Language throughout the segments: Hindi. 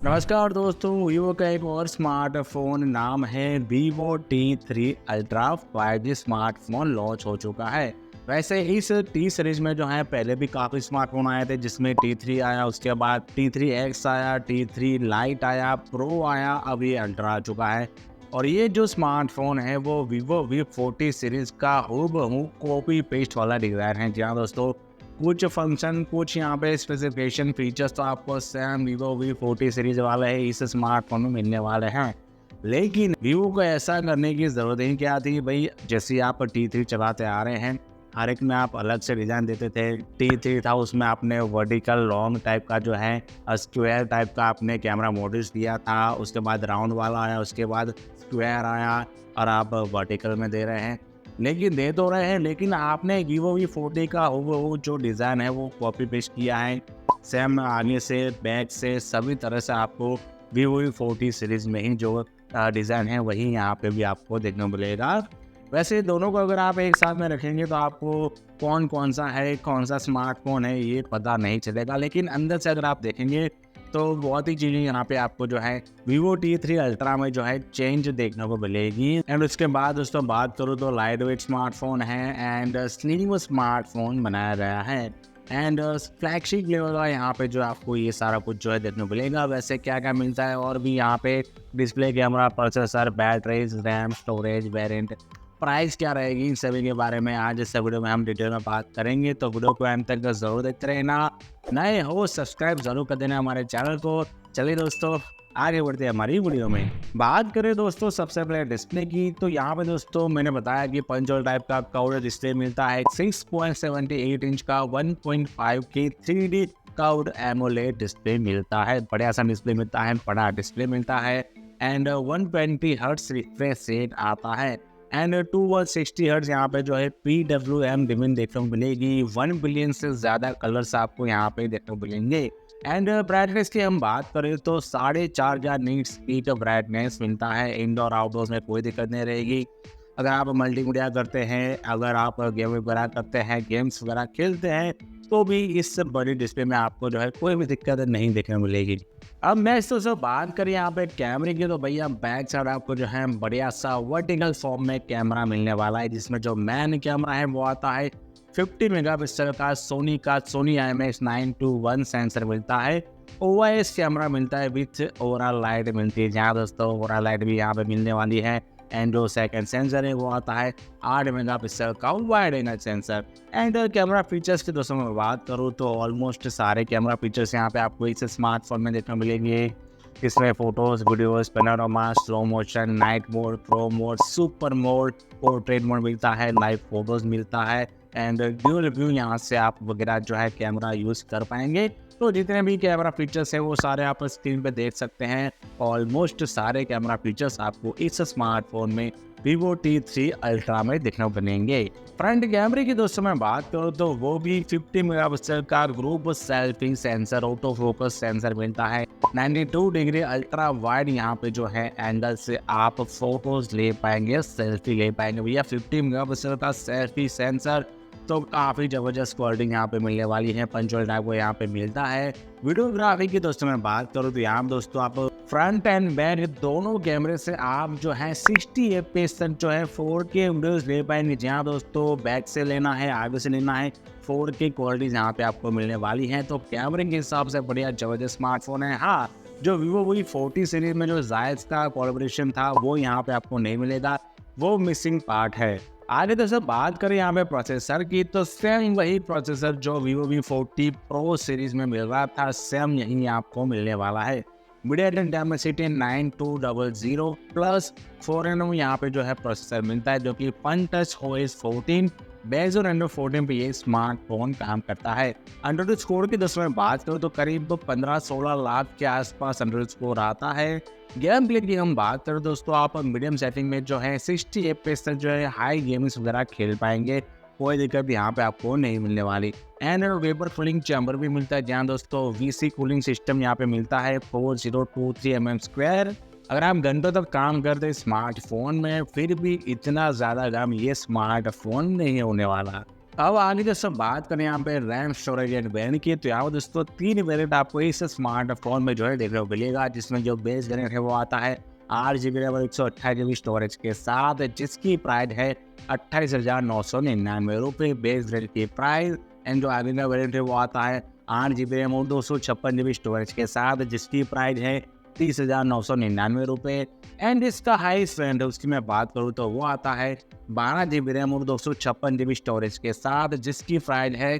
नमस्कार दोस्तों, वीवो का एक और स्मार्टफोन नाम है Vivo T3 ultra 5G smartphone launch हो चुका है। वैसे इस टी सीरीज में जो है पहले भी काफ़ी स्मार्टफोन आए थे, जिसमें T3 आया, उसके बाद T3X आया, T3 लाइट आया, प्रो आया, अब ये अल्ट्रा आ चुका है। और ये जो स्मार्टफोन है वो Vivo V40 सीरीज का हूबहू कॉपी पेस्ट वाला डिज़ाइन है। जी हाँ दोस्तों, कुछ फंक्शन, कुछ यहाँ पे स्पेसिफिकेशन फीचर्स तो आपको सेम Vivo V40 सीरीज वाले है इस स्मार्टफोन में मिलने वाले हैं। लेकिन Vivo को ऐसा करने की ज़रूरत ही क्या थी भाई। जैसे आप T3 चलाते आ रहे हैं, हर एक में आप अलग से डिज़ाइन देते थे। T3 था, उसमें आपने वर्टिकल लॉन्ग टाइप का जो है स्क्वायर टाइप का आपने कैमरा मॉड्यूल्स दिया था। उसके बाद राउंड वाला आया, उसके बाद स्क्वायर आया, और आप वर्टिकल में दे रहे हैं। लेकिन दे तो रहे हैं, लेकिन आपने Vivo V40 का वो जो डिज़ाइन है वो कॉपी पेस्ट किया है। सेम आगे से, बैक से, सभी तरह से आपको Vivo V40 सीरीज़ में ही जो डिज़ाइन है वही यहाँ पे भी आपको देखने को मिलेगा। वैसे दोनों को अगर आप एक साथ में रखेंगे तो आपको कौन सा है, कौन सा स्मार्टफोन है ये पता नहीं चलेगा। लेकिन अंदर से अगर आप देखेंगे तो बहुत ही चीज़ें यहाँ पे आपको जो है Vivo T3 अल्ट्रा में जो है चेंज देखने को मिलेगी। एंड उसके बाद दोस्तों बात करूँ तो लाइट वेट स्मार्टफोन है एंड स्लिम स्मार्टफोन बनाया गया है। एंड फ्लैगशिप लेवल का यहाँ पे जो आपको ये सारा कुछ जो है देखने को मिलेगा। वैसे क्या क्या मिलता है और भी यहाँ पे display, camera, processor, batteries, RAM, storage, variant, price क्या रहेगी, इन सभी के बारे में आज इस वीडियो में हम डिटेल में बात करेंगे। तो वीडियो को अंत तक ज़रूर देखते रहना। नए हो सब्सक्राइब जरूर कर देना हमारे चैनल को। चलिए दोस्तों आगे बढ़ते हैं हमारी वीडियो में। बात करें दोस्तों सबसे पहले डिस्प्ले की, तो यहाँ पे दोस्तों मैंने बताया कि पंच होल टाइप का कर्व्ड डिस्प्ले मिलता है। 6.78 इंच का 1.5 की 3D कर्व्ड एमोलेड डिस्प्ले मिलता है। बढ़िया सा डिस्प्ले मिलता है, बड़ा डिस्प्ले मिलता है। एंड 120 हर्ट्ज रिफ्रेश रेट आता है। एंड 260 हर्ट्ज यहाँ पे जो है PWM डिमिन देखने को मिलेगी। 1 बिलियन से ज़्यादा कलर्स आपको यहाँ पे देखने को मिलेंगे। एंड ब्राइटनेस की हम बात करें तो 4,500 नीट्स पीक ब्राइटनेस मिलता है। इंडोर आउटडोर में कोई दिक्कत नहीं रहेगी। अगर आप मल्टीमीडिया करते हैं, अगर आप गेम वगैरह करते हैं, गेम्स वगैरह खेलते हैं, तो भी इस बड़ी डिस्प्ले में आपको जो है कोई भी दिक्कत नहीं देखने को मिलेगी। अब मैं इस तो बात करें यहाँ पे कैमरे की, तो भैया बैक साइड आपको जो है बढ़िया सा वर्टिकल फॉर्म में कैमरा मिलने वाला है, जिसमें जो मेन कैमरा है वो आता है 50 मेगापिक्सल का सोनी IMX921 सेंसर मिलता है। OIS कैमरा मिलता है विथ ओवरऑल लाइट मिलती है। जहाँ दोस्तों ओवरऑल लाइट भी यहाँ पे मिलने वाली है। एंड जो सेकंड सेंसर है वो आता है 8 मेगापिक्सल का wide angle sensor. And camera features की दोस्तों मैं बात करूँ तो ऑलमोस्ट सारे कैमरा फीचर्स यहाँ पे आपको इस स्मार्टफोन में देखने को मिलेंगे। इसमें photos, videos, panorama, slow motion, night mode, pro mode, super mode, portrait mode मिलता है, लाइव फोटोज मिलता है। एंड ड्यूल व्यू यहाँ से आप वगैरह जो है कैमरा यूज़ कर पाएंगे। तो जितने भी कैमरा फीचर्स हैं वो सारे आप स्क्रीन पे देख सकते हैं। ऑलमोस्ट सारे कैमरा फीचर्स आपको इस स्मार्टफोन में Vivo T3 अल्ट्रा में देखने को मिलेंगे। फ्रंट कैमरे की दोस्तों मैं बात करूँ तो वो भी 50 मेगापिक्सल का group selfie sensor, auto focus sensor मिलता है। 92 डिग्री अल्ट्रा वाइड यहाँ पे जो है एंगल से आप फोटोज ले पाएंगे, सेल्फी ले पाएंगे भैया। 50 मेगापिक्सल का सेल्फी सेंसर तो काफ़ी ज़बरदस्त क्वालिटी यहाँ पे मिलने वाली है। पंचोल टाइप को यहाँ पे मिलता है। वीडियोग्राफी की दोस्तों मैं बात करूँ तो यहाँ दोस्तों आप फ्रंट एंड बैक दोनों कैमरे से आप जो है 60 FPS तक जो है 4K वीडियोस ले पाएंगे। जहाँ दोस्तों बैक से लेना है, आगे से लेना है, 4K क्वालिटी यहाँ पे आपको मिलने वाली है। तो कैमरे के हिसाब से बढ़िया ज़बरदस्त स्मार्टफोन है। हाँ, जो Vivo V40 सीरीज में जो जायज़ का कोलैबोरेशन था वो यहाँ पे आपको नहीं मिलेगा, वो मिसिंग पार्ट है। आगे तो सर बात करें यहाँ पे प्रोसेसर की, तो सेम वही प्रोसेसर जो Vivo V40 Pro सीरीज में मिल रहा था, सेम यही आपको मिलने वाला है। मीडियाटेक डायमेंसिटी 9200 प्लस 4nm यहाँ पे जो है प्रोसेसर मिलता है, जो कि fun touch OS 14 based on Android 14 पे ये स्मार्टफोन काम करता है। एंड्रॉइड स्कोर की दोस्तों मैं बात करूँ तो करीब 15-16 लाख के आसपास एंड्रॉइड स्कोर आता है। गेम प्ले की हम बात करें दोस्तों, आप मीडियम सेटिंग में जो है 60 FPS तक जो है हाई गेम्स वगैरह खेल पाएंगे। कोई दिक्कत यहाँ पे आपको नहीं मिलने वाली। एंड वेपर कूलिंग चैम्बर भी मिलता है, जहाँ दोस्तों VC कूलिंग सिस्टम यहाँ पे मिलता है 4023 mm²। अगर आप घंटों तक काम करते हैं स्मार्टफोन में, फिर भी इतना ज़्यादा गर्म ये स्मार्टफोन नहीं होने वाला। अब आगे दोस्तों बात करें यहाँ पे रैम, स्टोरेज एंड वेरिएंट की, तो यहाँ पर दोस्तों 3 वेरिएंट आपको इस स्मार्टफोन में जो है देखने को मिलेगा, जिसमें जो बेस वेरिएंट है वो आता है 8 GB रैम और 128 GB स्टोरेज के साथ, जिसकी प्राइस है 28,999 रुपये बेस वेरिएंट की प्राइस। एंड जो आगे का वेरिएंट है वो आता है 8 GB रैम और 256 GB स्टोरेज के साथ, जिसकी प्राइस है 30,999 रुपये। एंड इसका हाईएस्ट वेरिएंट है उसकी मैं बात करूँ तो वो आता है 12 GB रैम और 256 GB स्टोरेज के साथ, जिसकी प्राइस है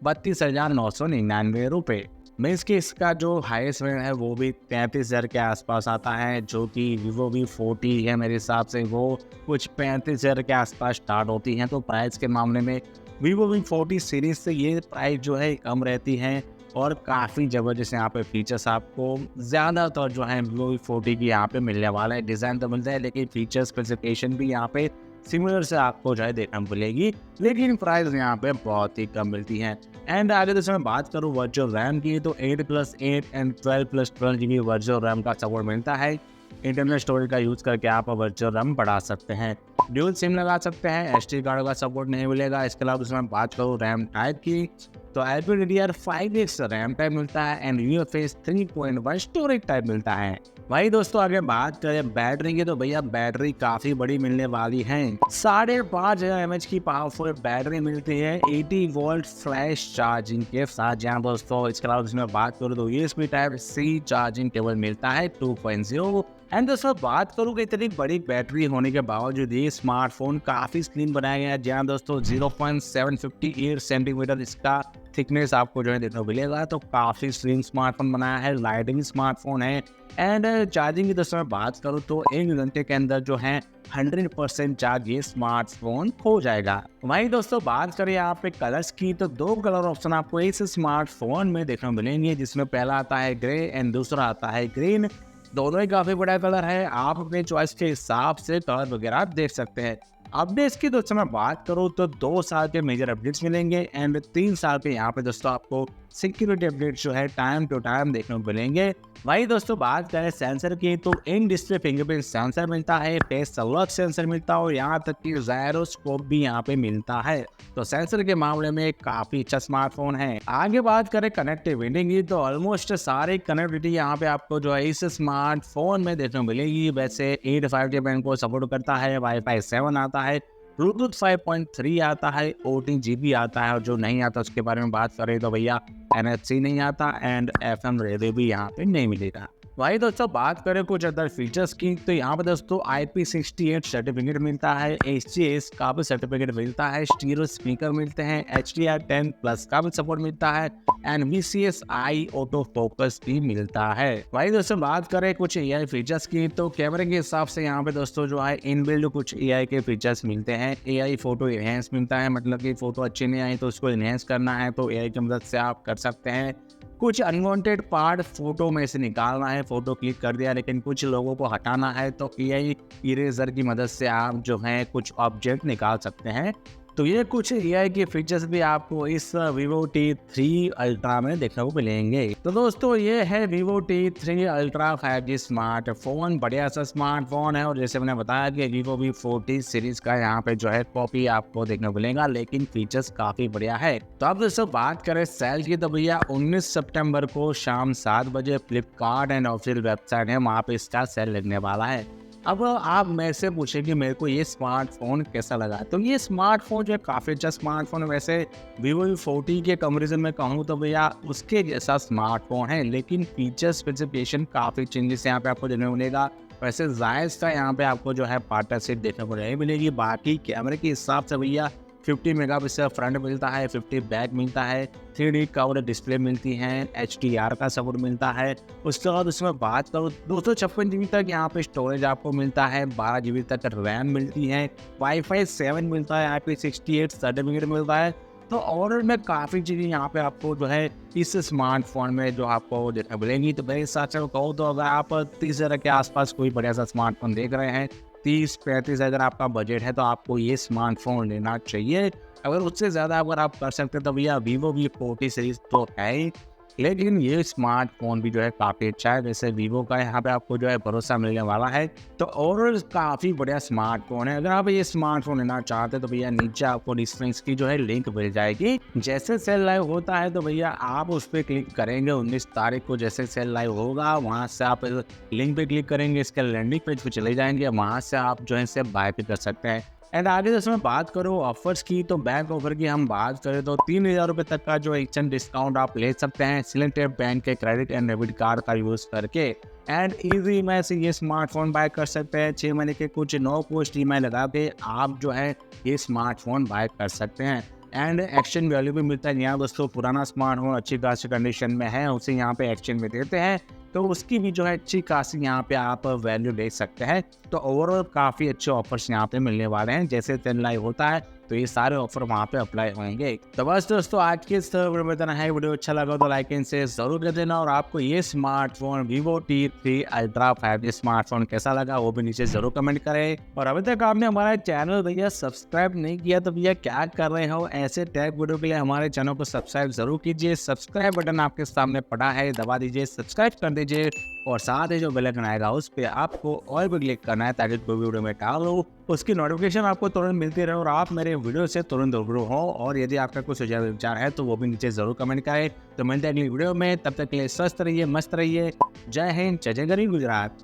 32,999 रुपये। मीन्स कि इसका जो हाईएस्ट वेरिएंट है वो भी 33,000 के आसपास आता है, जो कि Vivo V40 है मेरे हिसाब से वो कुछ 35,000 के आसपास स्टार्ट होती हैं। तो प्राइस के मामले में Vivo V40 सीरीज से ये प्राइस जो है कम रहती है और काफ़ी ज़बरदस्त यहाँ पे फीचर्स आपको ज़्यादातर जो है Vivo V40 की यहाँ पे मिलने वाला है। डिज़ाइन तो मिलता है लेकिन फीचर स्पेसिफिकेशन भी यहाँ पे सिमिलर से आपको जो है देखने को मिलेगी, लेकिन प्राइस यहाँ पे बहुत ही कम मिलती है। एंड आगे दोस्तों मैं बात करूँ वर्चुअल रैम की, तो 8+8 एंड 12+12 GB वर्चुअल रैम का सपोर्ट मिलता है। इंटरनल स्टोरेज का यूज़ करके आप वर्चुअल रैम बढ़ा सकते हैं, ड्यूल सिम लगा सकते हैं, SD कार्ड का सपोर्ट नहीं मिलेगा। इसके अलावा दोस्तों मैं बात करूँ रैम टाइप की, तो LPDDR5X रैम टाइप मिलता है एंड UFS 3.1 स्टोरेज टाइप मिलता है। भाई दोस्तों आगे बात करें बैटरी की, तो भैया बैटरी काफ़ी बड़ी मिलने वाली है। 5,500 mAh की पावरफुल बैटरी मिलती है 80 वोल्ट फ्लैश चार्जिंग के साथ। जहाँ दोस्तों इसके अलावा इसमें बात करूँ तो USB Type-C चार्जिंग केबल मिलता है 2.0। एंड दोस्तों बात करूँ कि इतनी बड़ी बैटरी होने के बावजूद ये स्मार्टफोन काफ़ी स्लिम बनाया गया है। जहाँ दोस्तों 0.758 सेंटीमीटर इसका थिकनेस आपको जो है देखने को मिलेगा, तो काफ़ी स्लिम स्मार्टफोन बनाया है, लाइटिंग स्मार्टफोन है। एंड चार्जिंग की दोस्तों मैं बात करूँ तो 1 घंटे के अंदर जो है 100% चार्ज ये स्मार्टफोन हो जाएगा। वहीं दोस्तों बात करें यहाँ पे कलर्स की, तो 2 कलर ऑप्शन आपको इस स्मार्टफोन में देखने को मिलेंगे, जिसमें पहला आता है ग्रे एंड दूसरा आता है ग्रीन। दोनों ही काफ़ी बड़ा कलर है, आप अपने चॉइस के हिसाब से कलर वगैरह आप देख सकते हैं। अपडेट्स की दोस्तों मैं बात करूँ तो 2 साल के मेजर अपडेट्स मिलेंगे एंड 3 साल के यहाँ पे दोस्तों आपको सिक्योरिटी अपडेट जो है टाइम टू टाइम देखने को मिलेंगे। वही दोस्तों बात करें सेंसर की, तो इन डिस्प्ले फिंगरप्रिंट सेंसर मिलता है, फेस अनलॉक सेंसर मिलता है और यहाँ तक कि जायरोस्कोप भी यहाँ पे मिलता है। तो सेंसर के मामले में काफ़ी अच्छा स्मार्टफोन है। आगे बात करें कनेक्टिविटी की, तो ऑलमोस्ट सारी कनेक्टिविटी यहाँ पे आपको जो है इस स्मार्टफोन में देखने को मिलेगी। वैसे 8 बैंड को सपोर्ट करता है, Wi-Fi 7 आता है, ब्लूटूथ 5.3 आता है, OTG आता है और जो नहीं आता उसके बारे में बात करें तो भैया NFC नहीं आता एंड FM रेडियो भी यहाँ पे नहीं मिलेगा। वही दोस्तों बात करें कुछ अदर फीचर्स की, तो यहाँ पे दोस्तों IP68 सर्टिफिकेट मिलता है, HCS का भी सर्टिफिकेट मिलता है, स्टीरियो स्पीकर मिलते हैं, HDR10+ का भी सपोर्ट मिलता है एंड VCSI ऑटो फोकस भी मिलता है। वही दोस्तों बात करें कुछ AI फीचर्स की, तो कैमरे के हिसाब से यहाँ पे दोस्तों जो है इनबिल्ड कुछ AI के फीचर्स मिलते हैं। AI फोटो इनहेंस मिलता है, मतलब कि फोटो अच्छी नहीं आई तो उसको इनहेंस करना है तो AI की मदद से आप कर सकते हैं। कुछ अनवांटेड पार्ट फोटो में से निकालना है, फोटो क्लिक कर दिया लेकिन कुछ लोगों को हटाना है तो AI इरेजर की मदद से आप जो है कुछ ऑब्जेक्ट निकाल सकते हैं। तो ये कुछ AI के फीचर्स भी आपको इस Vivo T3 Ultra में देखने को मिलेंगे। तो दोस्तों ये है Vivo T3 Ultra 5G smartphone, बढ़िया सा स्मार्टफोन है और जैसे मैंने बताया कि Vivo V40 सीरीज का यहाँ पे जो है कॉपी आपको देखने को मिलेगा, लेकिन फीचर्स काफ़ी बढ़िया है। तो अब दोस्तों बात करें सेल की, तो भैया 19 सितंबर को शाम 7 बजे फ्लिपकार्ट एंड ऑफिशियल वेबसाइट है वहाँ पे इसका सेल लगने वाला है। अब आप मेरे से पूछे कि मेरे को ये स्मार्टफोन कैसा लगा, तो ये स्मार्टफोन जो है काफ़ी अच्छा स्मार्टफोन है। वैसे Vivo V40 के कंपेरिजन में कहूँ तो भैया उसके जैसा स्मार्टफोन है, लेकिन फीचर स्पेसिफिकेशन काफ़ी चेंजेस यहाँ पे आपको देखने को मिलेगा। वैसे जायज़ का यहाँ पे आपको जो है पार्टर सीट देखने को नहीं मिलेगी। बाकी कैमरे के हिसाब से भैया 50 मेगापिक्सल फ्रंट मिलता है, 50 बैक मिलता है, 3D कवर डिस्प्ले मिलती है, HDR का सपोर्ट मिलता है। उसके बाद उसमें बात करूँ 256 GB तक यहाँ पे स्टोरेज आपको मिलता है, 12 GB तक रैम मिलती है, Wi-Fi 7 मिलता है, IP68 सर्टिफिकेट मिलता है। तो ओवरऑल में काफ़ी चीज़ें यहाँ पे आपको जो है इस स्मार्टफोन में जो आपको देखने मिलेंगी। तो मेरे हिसाब से कहूँ तो अगर आप 30,000 के आसपास कोई बढ़िया सा स्मार्टफोन देख रहे हैं, 30-35 अगर आपका बजट है तो आपको ये स्मार्टफोन लेना चाहिए। अगर उससे ज़्यादा अगर आप कर सकते हैं तो भैया Vivo V40 सीरीज तो है ही, लेकिन ये स्मार्टफोन भी जो है काफ़ी अच्छा है। जैसे वीवो का यहाँ पे आपको जो है भरोसा मिलने वाला है, तो ओवरऑल काफ़ी बढ़िया स्मार्टफोन है। अगर आप ये स्मार्टफोन लेना चाहते हैं तो भैया नीचे आपको डिस्प्लेस की जो है लिंक मिल जाएगी। जैसे सेल लाइव होता है तो भैया आप उस पर क्लिक करेंगे, 19 तारीख को जैसे सेल लाइव होगा वहाँ से आप लिंक पे क्लिक करेंगे, इसके लैंडिंग पेज पे चले जाएंगे, वहाँ से आप जो है इसे बाय भी कर सकते हैं। एंड आगे जैसे मैं बात करूँ ऑफर्स की, तो बैंक ऑफर की हम बात करें तो 3000 रुपये तक का जो एक्सचेंज डिस्काउंट आप ले सकते हैं सिलेक्टेड बैंक के क्रेडिट एंड डेबिट कार्ड का यूज़ करके। एंड ईजी EMI से ये स्मार्टफोन बाय कर सकते हैं। 6 महीने के कुछ नो कॉस्ट EMI लगा के आप जो है ये स्मार्टफोन बाय कर सकते हैं। एंड एक्सचेंज वैल्यू भी मिलता है। यहाँ दोस्तों पुराना स्मार्टफोन अच्छी खासी कंडीशन में है, उसे यहाँ पे एक्सचेंज में देते हैं, तो उसकी भी जो है अच्छी खासी यहाँ पे आप वैल्यू ले सकते हैं। तो ओवरऑल काफ़ी अच्छे ऑफर्स यहाँ पे मिलने वाले हैं। जैसे 10 लाइव होता है तो ये सारे ऑफर वहाँ पे अप्लाई होंगे। तो बस दोस्तों आज के इस वीडियो में इतना है। वीडियो अच्छा लगा तो लाइक एंड शेयर जरूर कर देना, और आपको ये smartphone Vivo T3 Ultra 5G smartphone कैसा लगा वो भी नीचे जरूर कमेंट करें। और अभी तक आपने हमारा चैनल भैया सब्सक्राइब नहीं किया तो भैया क्या कर रहे हो, ऐसे टैग वीडियो के लिए हमारे चैनल को सब्सक्राइब जरूर कीजिए। सब्सक्राइब बटन आपके सामने पड़ा है, दबा दीजिए, सब्सक्राइब कर दीजिए, और साथ ही जो बेल आइकन आएगा उस पर आपको और भी क्लिक करना है ताकि कोई वीडियो में डालो उसकी नोटिफिकेशन आपको तुरंत मिलती रहे और आप मेरे वीडियो से तुरंत रूबरू हो। और यदि आपका कुछ सुझाव विचार है तो वो भी नीचे जरूर कमेंट करें। तो मिलते हैं अगली वीडियो में, तब तक के लिए स्वस्थ रहिए, मस्त रहिए। जय हिंद, जय जय गरीब गुजरात।